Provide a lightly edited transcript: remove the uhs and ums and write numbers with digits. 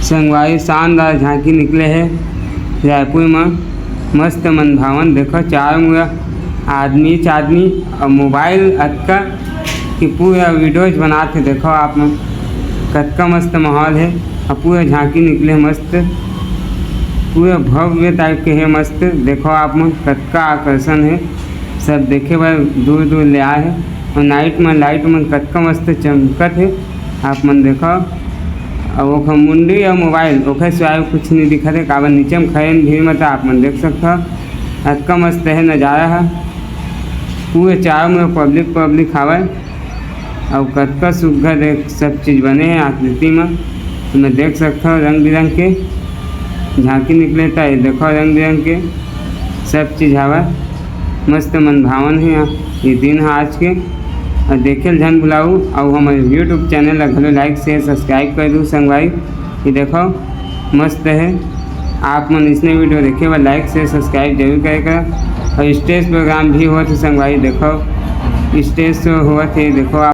संगवारी शानदार झांकी निकले है रायपुर में, मस्त मन भावन। देखो चारों मुँह आदमी और मोबाइल अटका कि पूरा वीडियोज बनाते। देखो आप में कतका मस्त माहौल है और पूरा झांकी निकले मस्त, पूरा भव्य टाइप के है मस्त। देखो आप में कतका आकर्षण है, सब देखे बार दूर दूर ले आए है। और नाइट में लाइट में कतका मस्त चमकत है आप मन देखो। और वो मुंडी और मोबाइल ओखे सिवाय कुछ नहीं दिखत है, काबर नीचे में खड़े भीड़ में तो आप मन देख सकते हो। कतका मस्त है नज़ारा है, पूरे चारों में पब्लिक हवय और कतका सुघ्घर देख सब चीज़ बने हैं आकृति में। तो मैं देख सकता हूँ रंग बिरंग के झांकी निकले था, ये देखो रंग बिरंग के सब चीज़ हवा मस्त मन भावन है। ये दिन है आज के, और देखे झन बुलाऊ और हमारे यूट्यूब चैनल घलो लाइक शेयर सब्सक्राइब कर दूँ संगवारी। ये देखो मस्त है, आप मन इसने वीडियो देखे बार लाइक शेयर सब्सक्राइब जरूर करेगा। और स्टेज प्रोग्राम भी हुआ था संगवारी, देखो स्टेज शो हुआ थे देखो आप।